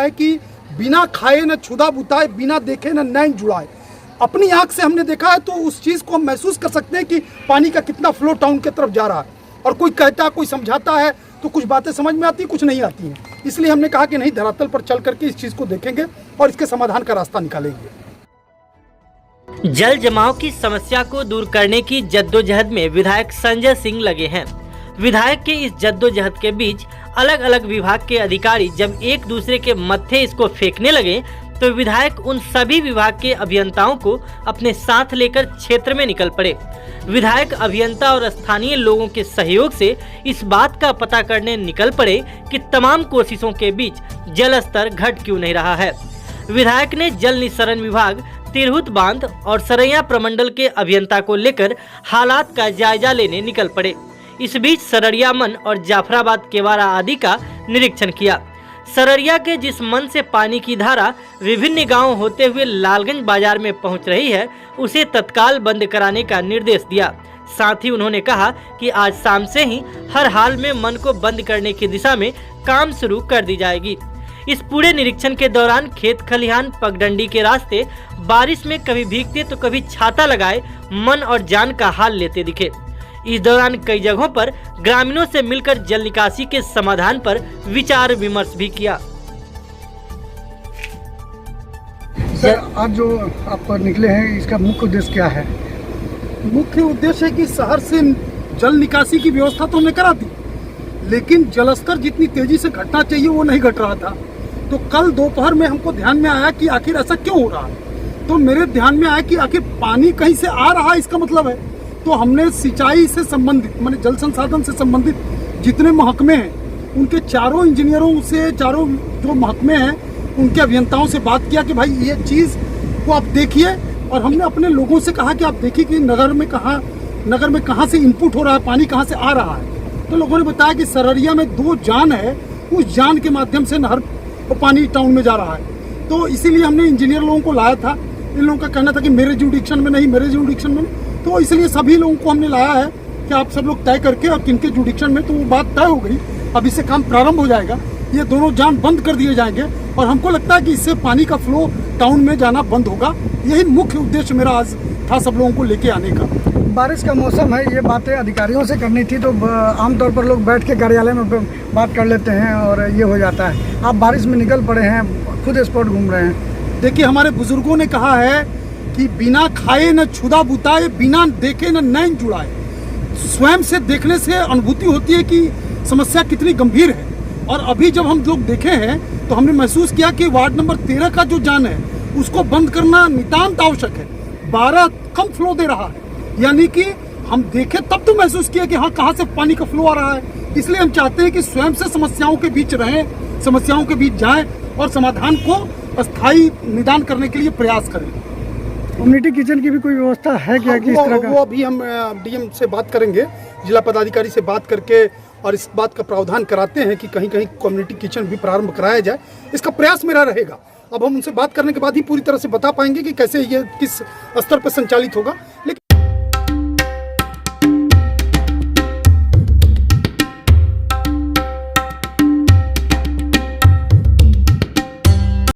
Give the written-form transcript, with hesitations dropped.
है कि बिना खाए न छुदा बुताए, बिना देखे न नैन जुड़ाए। अपनी आंख से हमने देखा है तो उस चीज़ को हम महसूस कर सकते हैं कि पानी का कितना फ्लो टाउन की तरफ जा रहा है। और कोई कहता, कोई समझाता है तो कुछ बातें समझ में आती, कुछ नहीं आती हैं। इसलिए हमने कहा कि नहीं, धरातल पर चल करके इस चीज़ को देखेंगे और इसके समाधान का रास्ता निकालेंगे। जल जमाव की समस्या को दूर करने की जद्दोजहद में विधायक संजय सिंह लगे हैं। विधायक के इस जद्दोजहद के बीच अलग अलग विभाग के अधिकारी जब एक दूसरे के मत्थे इसको फेंकने लगे तो विधायक उन सभी विभाग के अभियंताओं को अपने साथ लेकर क्षेत्र में निकल पड़े। विधायक अभियंता और स्थानीय लोगों के सहयोग से इस बात का पता करने निकल पड़े कि तमाम कोशिशों के बीच जल स्तर घट क्यों नहीं रहा है। विधायक ने जल निस्सरण विभाग, तिरहुत बांध और सरैया प्रमंडल के अभियंता को लेकर हालात का जायजा लेने निकल पड़े। इस बीच सररिया मन और जाफराबाद केवारा आदि का निरीक्षण किया। सररिया के जिस मन से पानी की धारा विभिन्न गांव होते हुए लालगंज बाजार में पहुंच रही है, उसे तत्काल बंद कराने का निर्देश दिया। साथ ही उन्होंने कहा कि आज शाम से ही हर हाल में मन को बंद करने की दिशा में काम शुरू कर दी जाएगी। इस पूरे निरीक्षण के दौरान खेत खलिहान, पगडंडी के रास्ते बारिश में कभी भीगते तो कभी छाता लगाए मन और जान का हाल लेते दिखे। इस दौरान कई जगहों पर ग्रामीणों से मिलकर जल निकासी के समाधान पर विचार विमर्श भी किया। सर, आज जो आप निकले हैं, इसका मुख्य उद्देश्य क्या है? मुख्य उद्देश्य है कि शहर से जल निकासी की व्यवस्था तो हमने करा दी, लेकिन जलस्तर जितनी तेजी से घटना चाहिए वो नहीं घट रहा था। तो कल दोपहर में हमको ध्यान में आया कि आखिर ऐसा क्यों हो रहा है। तो मेरे ध्यान में आया कि आखिर पानी कहीं से आ रहा है, इसका मतलब है। तो हमने सिंचाई से संबंधित, माने जल संसाधन से संबंधित जितने महकमे हैं, उनके चारों इंजीनियरों से, चारों जो महकमे हैं, उनके अभियंताओं से बात किया कि भाई ये चीज़ को आप देखिए। और हमने अपने लोगों से कहा कि आप देखिए कि नगर में कहाँ से इनपुट हो रहा है, पानी कहाँ से आ रहा है। तो लोगों ने बताया कि सररिया में 2 जान है, उस जान के माध्यम से नहर पानी टाउन में जा रहा है। तो इसीलिए हमने इंजीनियर लोगों को लाया था। इन लोगों का कहना था कि मेरे जुडिक्शन में नहीं। तो इसलिए सभी लोगों को हमने लाया है कि आप सब लोग तय करके, और किनके जुडिक्शन में, तो वो बात तय हो गई। अब इससे काम प्रारंभ हो जाएगा, ये दोनों जान बंद कर दिए जाएंगे और हमको लगता है कि इससे पानी का फ्लो टाउन में जाना बंद होगा। यही मुख्य उद्देश्य मेरा आज था सब लोगों को लेके आने का। बारिश का मौसम है, ये बातें अधिकारियों से करनी थी, तो आमतौर पर लोग बैठ के कार्यालय में बात कर लेते हैं और ये हो जाता है। आप बारिश में निकल पड़े हैं, खुद स्पॉट घूम रहे हैं। देखिए, हमारे बुजुर्गों ने कहा है कि बिना खाए न छुदा बुताए, बिना देखे न नैन जुड़ाए। स्वयं से देखने से अनुभूति होती है कि समस्या कितनी गंभीर है। और अभी जब हम लोग देखे हैं तो हमने महसूस किया कि वार्ड नंबर 13 का जो जान है उसको बंद करना नितांत आवश्यक है। 12 कम फ्लो दे रहा है, यानी कि हम देखें तब तो महसूस किया कि हाँ, कहाँ से पानी का फ्लो आ रहा है। इसलिए हम चाहते हैं कि स्वयं से समस्याओं के बीच रहें, समस्याओं के बीच जाएं और समाधान को स्थायी निदान करने के लिए प्रयास करें। कम्युनिटी किचन की भी कोई व्यवस्था है क्या? कि इस तरह का वो अभी हम डीएम से बात करेंगे, जिला पदाधिकारी से बात करके, और इस बात का प्रावधान कराते हैं कि कहीं कहीं कम्युनिटी किचन भी प्रारंभ कराया जाए। इसका प्रयास मेरा रहेगा। अब हम उनसे बात करने के बाद ही पूरी तरह से बता पाएंगे कि कैसे ये किस स्तर पर संचालित होगा। लेकिन